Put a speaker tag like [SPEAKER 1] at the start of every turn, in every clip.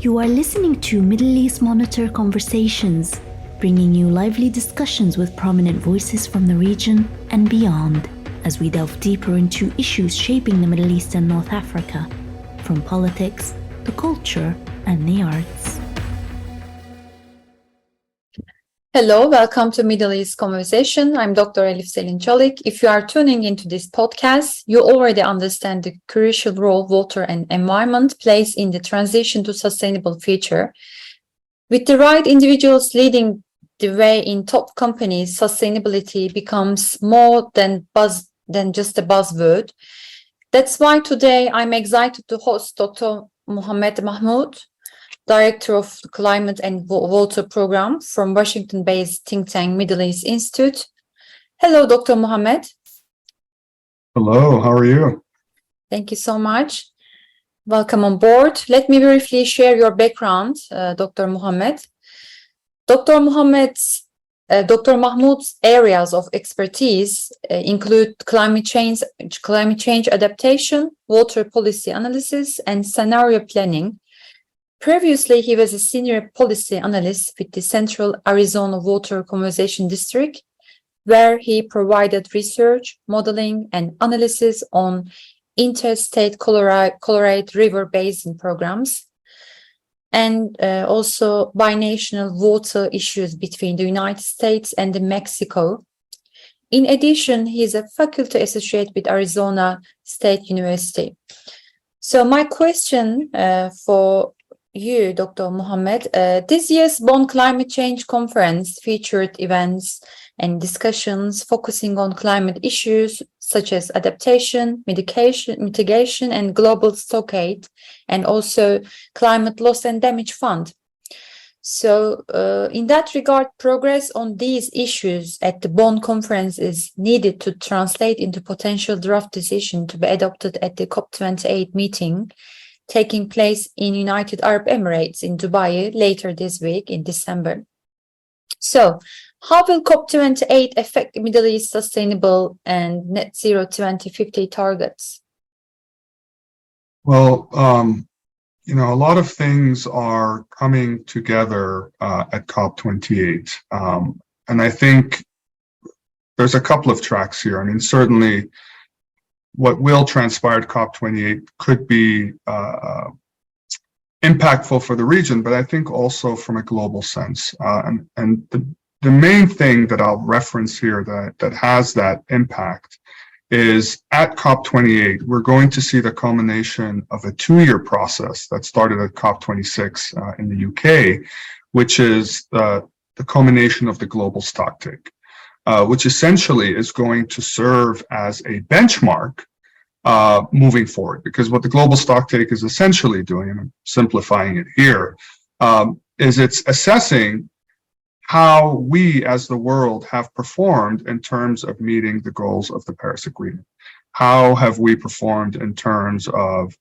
[SPEAKER 1] You are listening to Middle East Monitor Conversations, bringing you lively discussions with prominent voices from the region and beyond, as we delve deeper into issues shaping the Middle East and North Africa, from politics, the culture, and the arts.
[SPEAKER 2] Hello, welcome to Middle East Conversation. I'm Dr. Elif Selin Çalik. If you are tuning into this podcast, you already understand the crucial role water and environment plays in the transition to sustainable future. With the right individuals leading the way in top companies, sustainability becomes more than just a buzzword. That's why today I'm excited to host Dr. Mohammed Mahmoud, Director of the Climate and Water Program from Washington-based think tank Middle East Institute. Hello, Dr. Mohammed.
[SPEAKER 3] Hello, how are you?
[SPEAKER 2] Thank you so much. Welcome on board. Let me briefly share your background, Dr. Mohammed. Dr. Mahmoud's areas of expertise include climate change adaptation, water policy analysis, and scenario planning. Previously, he was a senior policy analyst with the Central Arizona Water Conservation District, where he provided research, modeling, and analysis on interstate Colorado River Basin programs, and also binational water issues between the United States and Mexico. In addition, he is a faculty associate with Arizona State University. So my question for you, Dr. Mohammed, this year's Bonn Climate Change Conference featured events and discussions focusing on climate issues such as adaptation, mitigation, and global stockade, and also climate loss and damage fund. So in that regard, progress on these issues at the Bonn conference is needed to translate into potential draft decision to be adopted at the COP28 meeting taking place in United Arab Emirates in Dubai later this week in December. So, how will COP28 affect Middle East sustainable and net zero 2050 targets?
[SPEAKER 3] Well, a lot of things are coming together at COP28. And I think there's a couple of tracks here. I mean, certainly what will transpire at COP28 could be impactful for the region, but I think also from a global sense. And the main thing that I'll reference here that has that impact is at COP28, we're going to see the culmination of a 2-year process that started at COP26 in the UK, which is the culmination of the global stocktake. Which essentially is going to serve as a benchmark moving forward. Because what the global stocktake is essentially doing, and I'm simplifying it here, is it's assessing how we as the world have performed in terms of meeting the goals of the Paris Agreement. How have we performed in terms of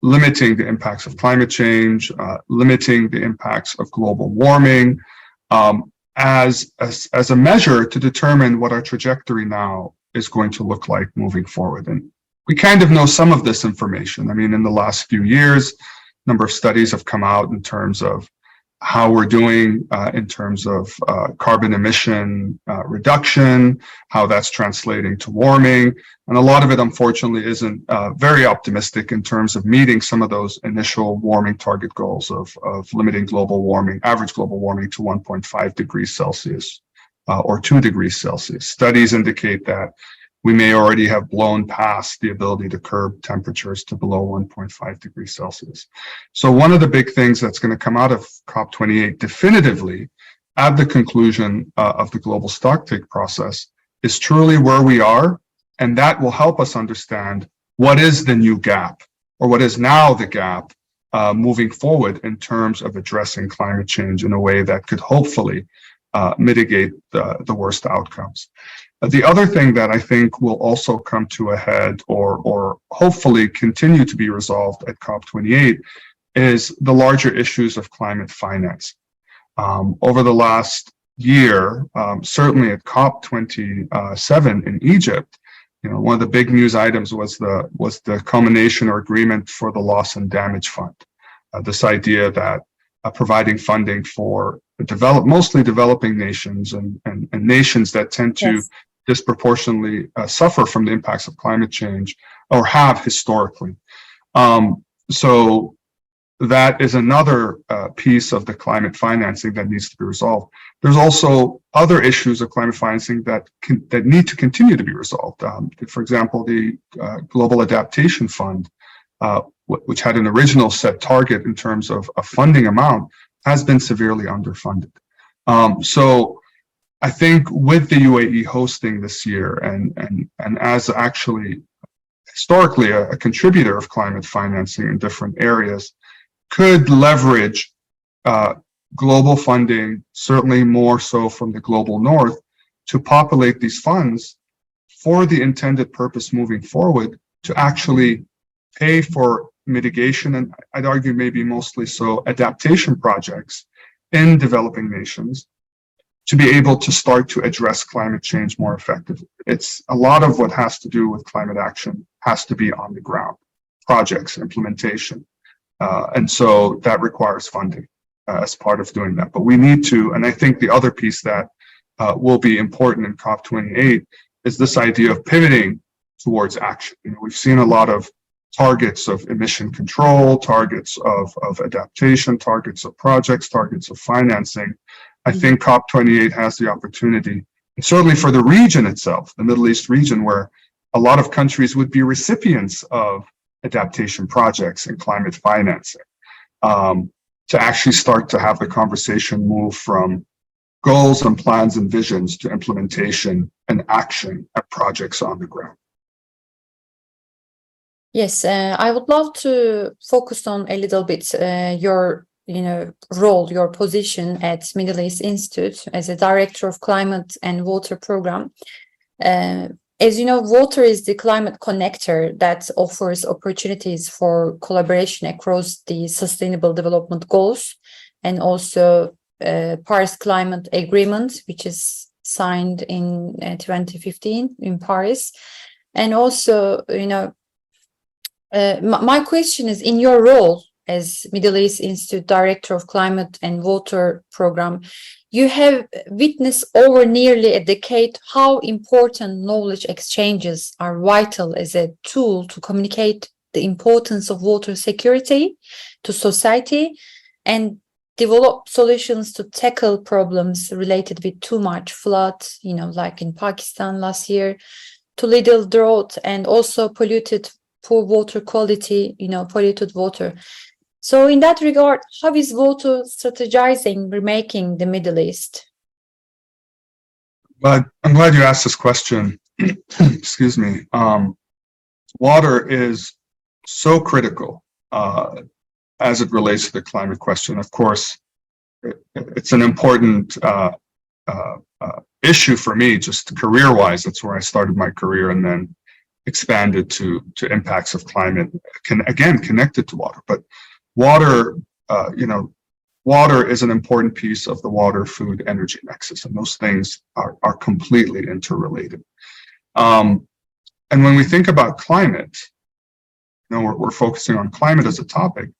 [SPEAKER 3] limiting the impacts of climate change, limiting the impacts of global warming, as a measure to determine what our trajectory now is going to look like moving forward. And we kind of know some of this information. I mean, in the last few years, a number of studies have come out in terms of how we're doing in terms of carbon emission reduction, how that's translating to warming. And a lot of it, unfortunately, isn't very optimistic in terms of meeting some of those initial warming target goals of limiting global warming, average global warming to 1.5 degrees Celsius or 2 degrees Celsius. Studies indicate that we may already have blown past the ability to curb temperatures to below 1.5 degrees Celsius. So one of the big things that's going to come out of COP28 definitively at the conclusion of the global stocktake process is truly where we are, and that will help us understand what is the new gap, or what is now the gap moving forward in terms of addressing climate change in a way that could hopefully mitigate the worst outcomes. The other thing that I think will also come to a head or hopefully continue to be resolved at COP28 is the larger issues of climate finance. Over the last year, certainly at COP27 in Egypt, one of the big news items was the culmination or agreement for the loss and damage fund. this idea that providing funding for mostly developing nations and nations that tend to
[SPEAKER 2] Yes.
[SPEAKER 3] disproportionately suffer from the impacts of climate change or have historically. So that is another piece of the climate financing that needs to be resolved. There's also other issues of climate financing that need to continue to be resolved. For example, the Global Adaptation Fund, which had an original set target in terms of a funding amount, has been severely underfunded. So I think with the UAE hosting this year and as actually historically a contributor of climate financing in different areas, could leverage global funding, certainly more so from the global north, to populate these funds for the intended purpose moving forward to actually pay for mitigation, and I'd argue maybe mostly so adaptation projects in developing nations to be able to start to address climate change more effectively. It's a lot of what has to do with climate action has to be on the ground, projects, implementation. And so that requires funding as part of doing that. But we need to, and I think the other piece that will be important in COP28 is this idea of pivoting towards action. We've seen a lot of targets of emission control, targets of adaptation, targets of projects, targets of financing. I think COP28 has the opportunity, and certainly for the region itself, the Middle East region, where a lot of countries would be recipients of adaptation projects and climate financing, to actually start to have the conversation move from goals and plans and visions to implementation and action at projects on the ground.
[SPEAKER 2] Yes, I would love to focus on a little bit your role, your position at Middle East Institute as a director of climate and water program. As you know, water is the climate connector that offers opportunities for collaboration across the Sustainable Development Goals and also Paris Climate Agreement, which is signed in 2015 in Paris. And also, my question is, in your role as Middle East Institute Director of Climate and Water Program, you have witnessed over nearly a decade how important knowledge exchanges are vital as a tool to communicate the importance of water security to society and develop solutions to tackle problems related with too much flood, like in Pakistan last year, to little drought and also poor water quality, polluted water. So in that regard, how is water strategizing remaking the Middle East?
[SPEAKER 3] But I'm glad you asked this question. Excuse me. Water is so critical as it relates to the climate question. Of course, it's an important issue for me, just career-wise. That's where I started my career, and then expanded to impacts of climate, connected to water. But water, water is an important piece of the water, food, energy nexus, and those things are completely interrelated. And when we think about climate, we're focusing on climate as a topic.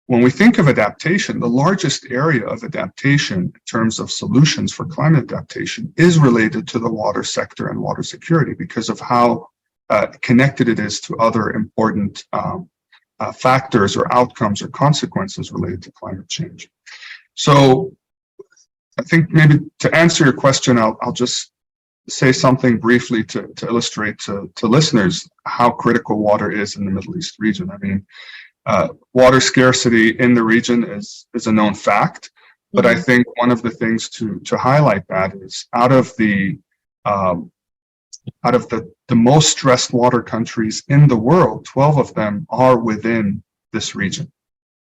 [SPEAKER 3] When we think of adaptation, the largest area of adaptation in terms of solutions for climate adaptation is related to the water sector and water security because of how connected it is to other important factors or outcomes or consequences related to climate change. So I think maybe to answer your question, I'll just say something briefly to illustrate to listeners how critical water is in the Middle East region. I mean, water scarcity in the region is a known fact, but I think one of the things to highlight that is out of the most stressed water countries in the world, 12 of them are within this region.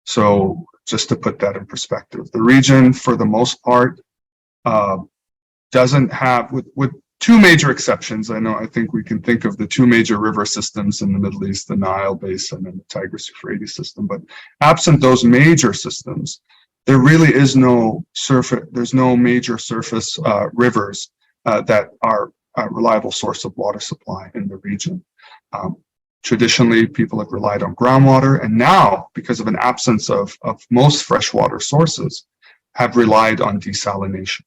[SPEAKER 3] So just to put that in perspective, the region, for the most part, doesn't have, with two major exceptions. I think we can think of the two major river systems in the Middle East, the Nile Basin and the Tigris-Euphrates system. But absent those major systems, there really is no there's no major surface rivers that are a reliable source of water supply in the region. Traditionally, people have relied on groundwater, and now, because of an absence of most freshwater sources, have relied on desalination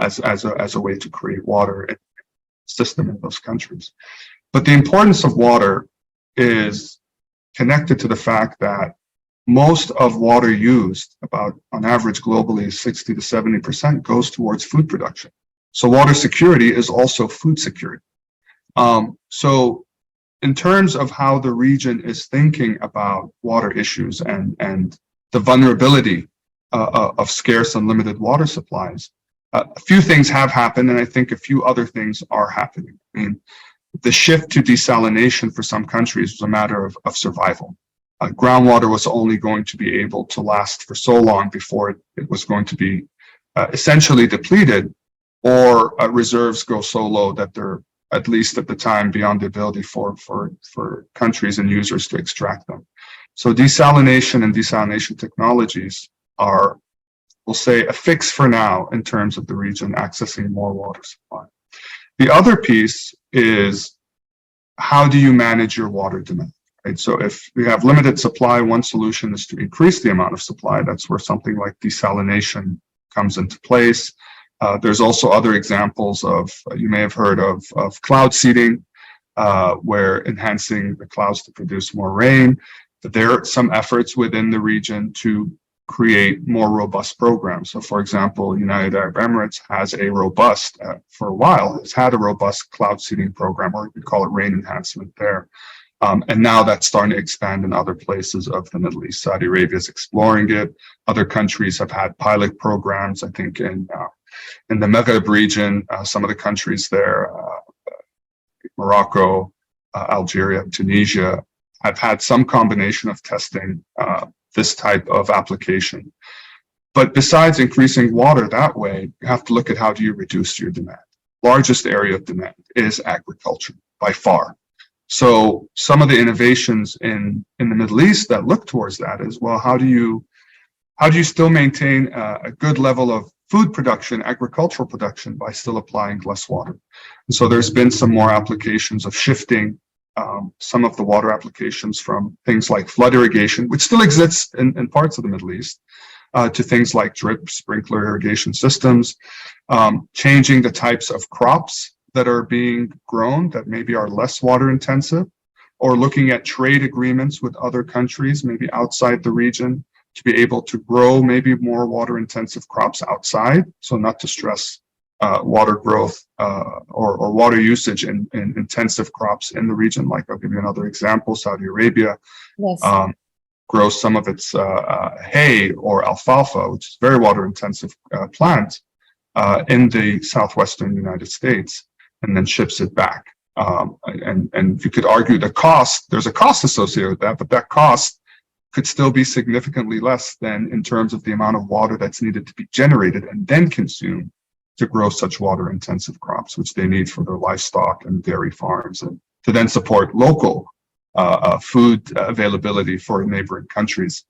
[SPEAKER 3] as a way to create water in the system in those countries. But the importance of water is connected to the fact that most of water used, about on average globally, 60 to 70% goes towards food production. So water security is also food security. So in terms of how the region is thinking about water issues and the vulnerability of scarce and limited water supplies, a few things have happened, and I think a few other things are happening. I mean, the shift to desalination for some countries was a matter of survival. Groundwater was only going to be able to last for so long before it was going to be essentially depleted, or reserves go so low that they're, at least at the time, beyond the ability for countries and users to extract them. So desalination and desalination technologies are, we'll say, a fix for now in terms of the region accessing more water supply. The other piece is, how do you manage your water demand? Right? So if we have limited supply, one solution is to increase the amount of supply. That's where something like desalination comes into place. There's also other examples of, you may have heard of cloud seeding, where enhancing the clouds to produce more rain. But there are some efforts within the region to create more robust programs. So for example, United Arab Emirates has a robust, for a while, has had a robust cloud seeding program, or you could call it rain enhancement there. And now that's starting to expand in other places of the Middle East. Saudi Arabia is exploring it. Other countries have had pilot programs. I think in the Maghreb region, some of the countries there, Morocco, Algeria, Tunisia, have had some combination of testing this type of application. But besides increasing water that way, you have to look at how do you reduce your demand. Largest area of demand is agriculture by far. So some of the innovations in the Middle East that look towards that is, well, how do you still maintain a good level of food production, agricultural production, by still applying less water? And so there's been some more applications of shifting some of the water applications from things like flood irrigation, which still exists in parts of the Middle East, to things like drip, sprinkler irrigation systems, changing the types of crops that are being grown that maybe are less water intensive, or looking at trade agreements with other countries, maybe outside the region, to be able to grow maybe more water intensive crops outside, so not to stress water growth or water usage in intensive crops in the region. Like, I'll give you another example. Saudi Arabia grows some of its hay or alfalfa, which is very water intensive plant, in the southwestern United States, and then ships it back. And you could argue the cost, there's a cost associated with that, but that cost could still be significantly less than in terms of the amount of water that's needed to be generated and then consumed to grow such water intensive crops, which they need for their livestock and dairy farms, and to then support local food availability for neighboring countries.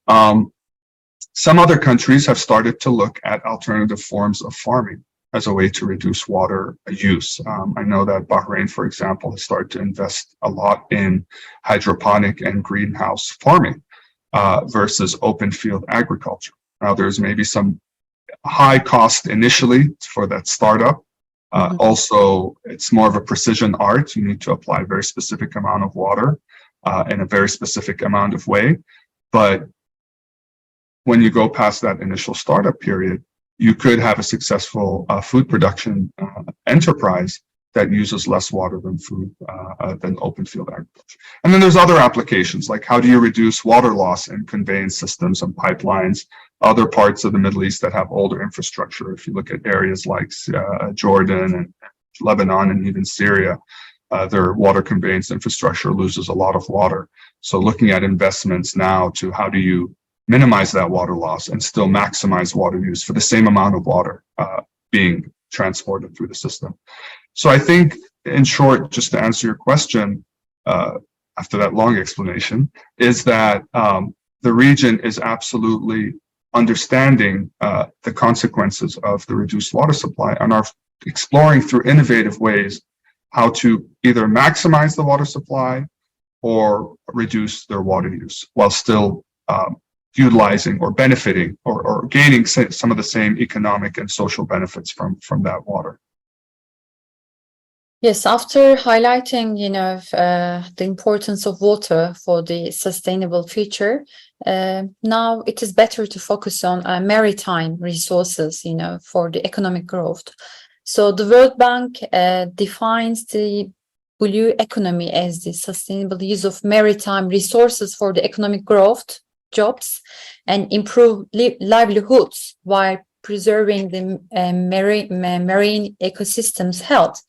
[SPEAKER 3] Some other countries have started to look at alternative forms of farming as a way to reduce water use. I know that Bahrain, for example, has started to invest a lot in hydroponic and greenhouse farming versus open field agriculture. Now, there's maybe some high cost initially for that startup. Also, it's more of a precision art. You need to apply a very specific amount of water in a very specific amount of way. But when you go past that initial startup period, you could have a successful food production enterprise that uses less water than open field agriculture. And then there's other applications, like how do you reduce water loss in conveyance systems and pipelines, other parts of the Middle East that have older infrastructure. If you look at areas like Jordan and Lebanon and even Syria, their water conveyance infrastructure loses a lot of water. So looking at investments now to how do you minimize that water loss and still maximize water use for the same amount of water being transported through the system. So I think, in short, just to answer your question, after that long explanation, is that the region is absolutely understanding the consequences of the reduced water supply and are exploring through innovative ways how to either maximize the water supply or reduce their water use while still utilizing or benefiting or gaining some of the same economic and social benefits from that water.
[SPEAKER 2] Yes, after highlighting, the importance of water for the sustainable future, now it is better to focus on maritime resources, for the economic growth. So the World Bank defines the blue economy as the sustainable use of maritime resources for the economic growth, jobs, and improve livelihoods while preserving the marine ecosystem's health.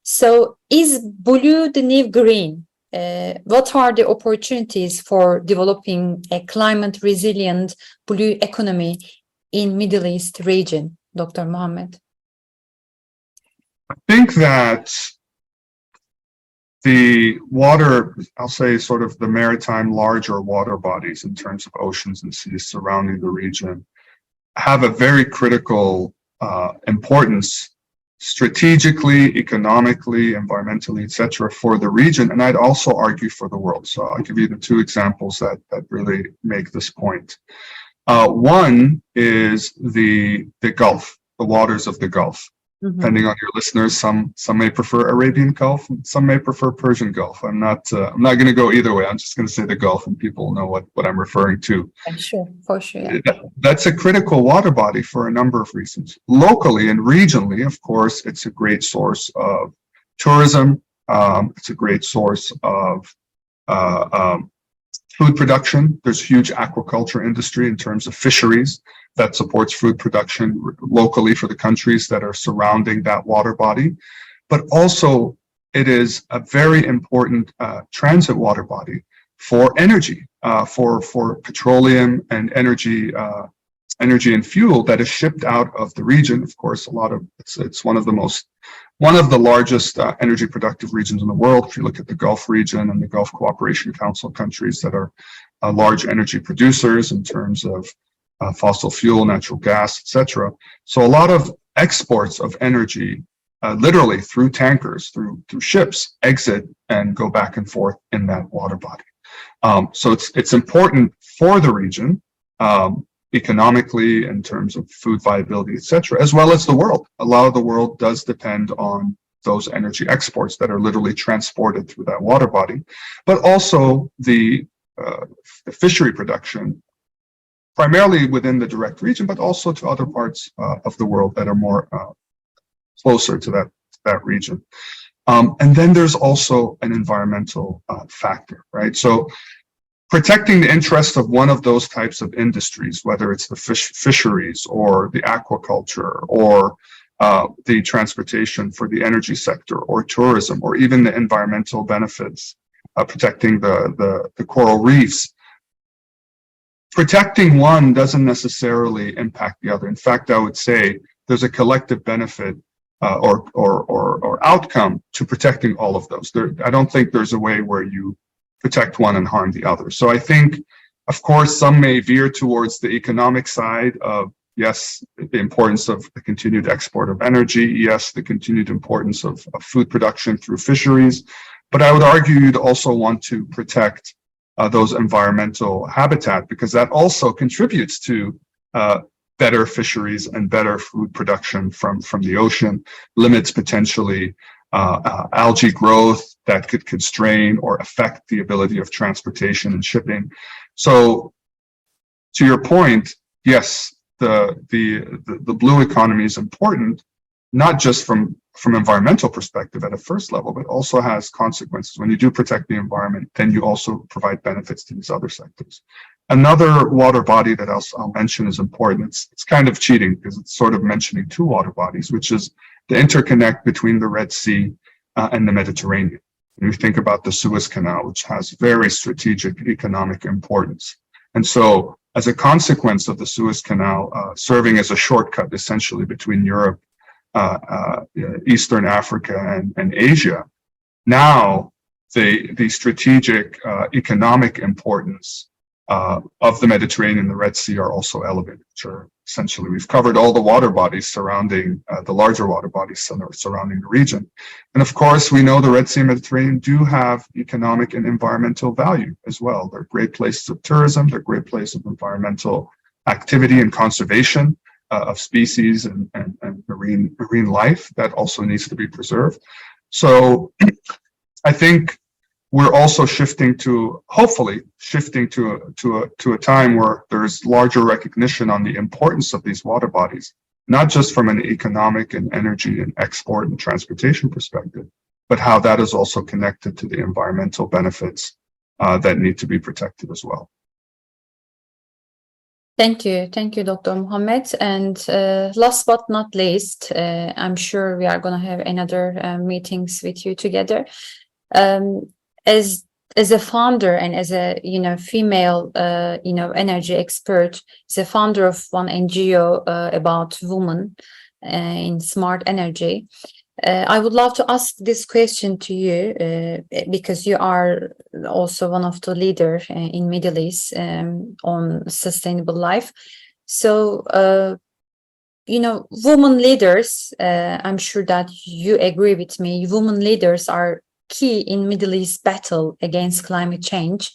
[SPEAKER 2] So is blue the new green? What are the opportunities for developing a climate resilient blue economy in Middle East region, Dr. Mohammed?
[SPEAKER 3] I think that the water, I'll say sort of the maritime larger water bodies in terms of oceans and seas surrounding the region, have a very critical importance strategically, economically, environmentally, etc., for the region, and I'd also argue for the world. So I'll give you the two examples that really make this point. One is the Gulf, the waters of the Gulf. Mm-hmm. Depending on your listeners, some may prefer Arabian Gulf, and some may prefer Persian Gulf. I'm not going to go either way. I'm just going to say the Gulf, and people know what I'm referring to.
[SPEAKER 2] Sure, for sure. Yeah.
[SPEAKER 3] That's a critical water body for a number of reasons. Locally and regionally, of course, it's a great source of tourism. It's a great source of food production. There's a huge aquaculture industry in terms of fisheries that supports food production locally for the countries that are surrounding that water body. But also, it is a very important transit water body for energy, for petroleum and energy and fuel that is shipped out of the region. Of course, it's one of the largest energy productive regions in the world. If you look at the Gulf region and the Gulf Cooperation Council countries that are large energy producers in terms of fossil fuel, natural gas, etc. So a lot of exports of energy, literally through tankers, through ships, exit and go back and forth in that water body. So it's important for the region, economically in terms of food viability, etc., as well as the world. A lot of the world does depend on those energy exports that are literally transported through that water body, but also the fishery production, primarily within the direct region, but also to other parts of the world that are more closer to that region. And then there's also an environmental factor, right? So protecting the interest of one of those types of industries, whether it's the fisheries or the aquaculture or the transportation for the energy sector or tourism or even the environmental benefits, protecting the coral reefs. Protecting one doesn't necessarily impact the other. In fact, I would say there's a collective benefit or outcome to protecting all of those. I don't think there's a way where you protect one and harm the other. So I think, of course, some may veer towards the economic side of, yes, the importance of the continued export of energy, yes, the continued importance of food production through fisheries. But I would argue you'd also want to protect those environmental habitat, because that also contributes to better fisheries and better food production from the ocean, limits potentially algae growth that could constrain or affect the ability of transportation and shipping. So to your point, yes, the blue economy is important, not just from environmental perspective at a first level, but also has consequences. When you do protect the environment, then you also provide benefits to these other sectors. Another water body that I'll mention is important. It's kind of cheating because it's sort of mentioning two water bodies, which is the interconnect between the Red Sea and the Mediterranean. When you think about the Suez Canal, which has very strategic economic importance. And so as a consequence of the Suez Canal serving as a shortcut essentially between Europe, Eastern Africa and Asia, now the strategic economic importance of the Mediterranean and the Red Sea are also elevated, which are essentially. We've covered all the water bodies surrounding, the larger water bodies surrounding the region. And of course, we know the Red Sea and Mediterranean do have economic and environmental value as well. They're great places of tourism, they're great places of environmental activity and conservation of species and marine life that also needs to be preserved. So I think we're also shifting to, hopefully shifting to a time where there's larger recognition on the importance of these water bodies, not just from an economic and energy and export and transportation perspective, but how that is also connected to the environmental benefits that need to be protected as well.
[SPEAKER 2] Thank you, Dr. Mohammed. And last but not least, I'm sure we are going to have another meetings with you together. As a founder and as a female energy expert, as a founder of one NGO about women in smart energy, I would love to ask this question to you because you are also one of the leaders in Middle East on sustainable life. So, women leaders, I'm sure that you agree with me, women leaders are key in Middle East battle against climate change.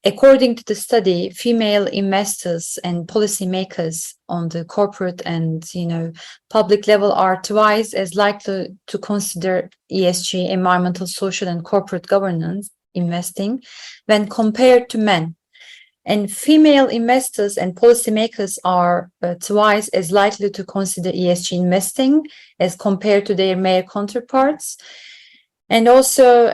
[SPEAKER 2] According to the study, female investors and policymakers on the corporate and public level are twice as likely to consider ESG, environmental, social, and corporate governance investing when compared to men. And female investors and policymakers are twice as likely to consider ESG investing as compared to their male counterparts. And also,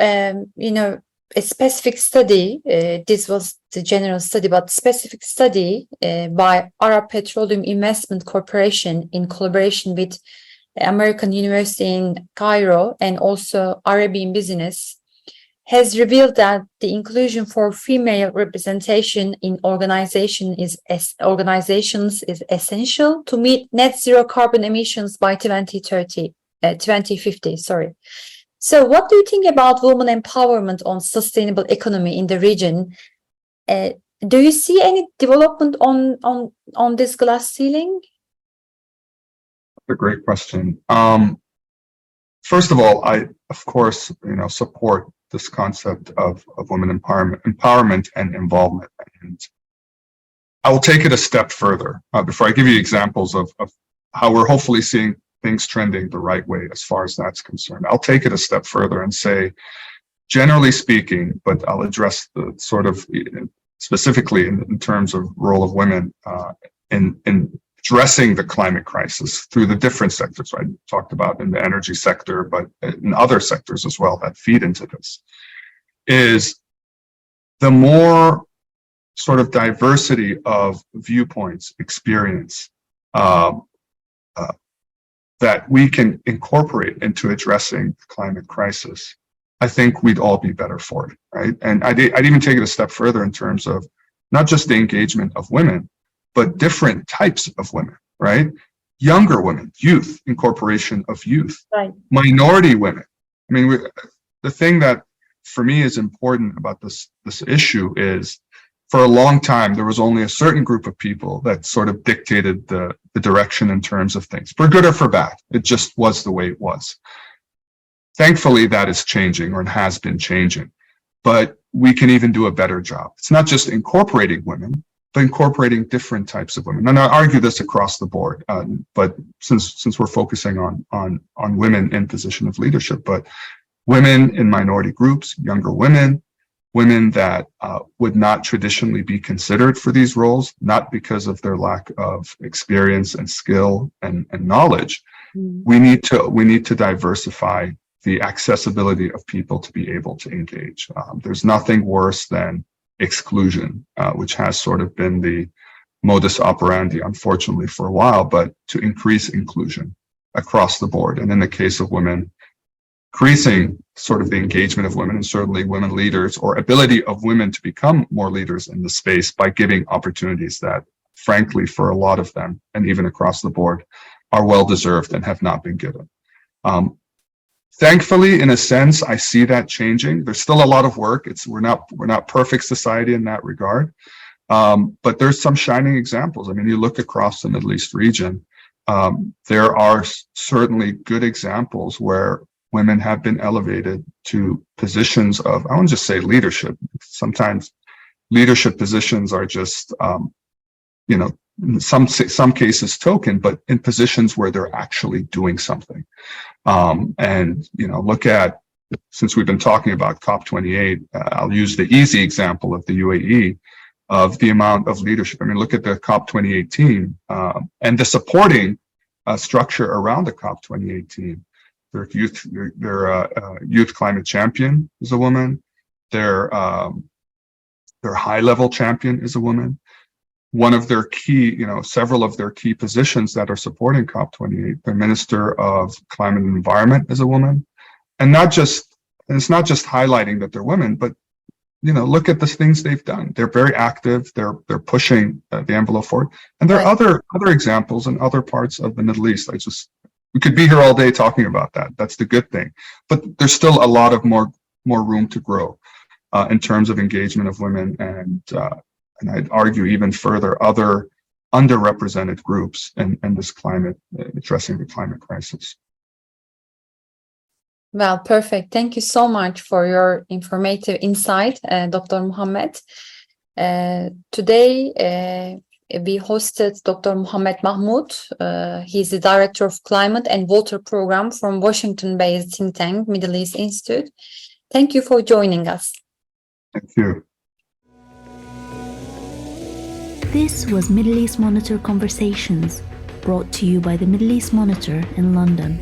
[SPEAKER 2] a specific study, this was the general study, but specific study by Arab Petroleum Investment Corporation in collaboration with American University in Cairo and also Arabian Business has revealed that the inclusion for female representation in organizations is essential to meet net zero carbon emissions by 2050. So what do you think about women empowerment on sustainable economy in the region? Do you see any development on this glass ceiling?
[SPEAKER 3] A great question. First of all, I, of course, support this concept of women empowerment and involvement. And I will take it a step further before I give you examples of how we're hopefully seeing things trending the right way as far as that's concerned. I'll take it a step further and say, generally speaking, but I'll address the sort of specifically in terms of role of women in addressing the climate crisis through the different sectors I talked about in the energy sector, but in other sectors as well that feed into this, is the more sort of diversity of viewpoints, experience, that we can incorporate into addressing the climate crisis, I think we'd all be better for it, right? And I'd even take it a step further in terms of not just the engagement of women, but different types of women, right? Younger women, youth, incorporation of youth,
[SPEAKER 2] right.
[SPEAKER 3] Minority women. I mean, the thing that for me is important about this issue is, for a long time, there was only a certain group of people that sort of dictated the direction in terms of things, for good or for bad. It just was the way it was. Thankfully, that is changing, or it has been changing, but we can even do a better job. It's not just incorporating women, but incorporating different types of women. And I argue this across the board, but since we're focusing on women in position of leadership, but women in minority groups, younger women that would not traditionally be considered for these roles, not because of their lack of experience and skill and knowledge. We need to diversify the accessibility of people to be able to engage. There's nothing worse than exclusion, which has sort of been the modus operandi, unfortunately, for a while, but to increase inclusion across the board. And in the case of women, increasing sort of the engagement of women, and certainly women leaders, or ability of women to become more leaders in the space by giving opportunities that, frankly, for a lot of them, and even across the board, are well-deserved and have not been given. Thankfully, in a sense, I see that changing. There's still a lot of work. We're not perfect society in that regard, But there's some shining examples. I mean, you look across the Middle East region, there are certainly good examples where women have been elevated to positions of, I won't just say leadership. Sometimes leadership positions are just, in some cases token, but in positions where they're actually doing something. Look at, since we've been talking about COP28, I'll use the easy example of the UAE, of the amount of leadership. I mean, look at the COP28 team and the supporting structure around the COP28 team. Their youth climate champion is a woman. Their high-level champion is a woman. One of their key, several of their key positions that are supporting COP28, their Minister of Climate and Environment is a woman. And it's not just highlighting that they're women, but look at the things they've done. They're very active. They're pushing the envelope forward. And there are other examples in other parts of the Middle East. We could be here all day talking about that. That's the good thing. But there's still a lot of more room to grow in terms of engagement of women, and I'd argue even further other underrepresented groups in this addressing the climate crisis.
[SPEAKER 2] Well, perfect. Thank you so much for your informative insight, Dr. Mohammed. Today, we hosted Dr. Mohammed Mahmoud. He's the Director of Climate and Water Program from Washington-based think tank, Middle East Institute. Thank you for joining us.
[SPEAKER 3] Thank you.
[SPEAKER 1] This was Middle East Monitor Conversations, brought to you by the Middle East Monitor in London.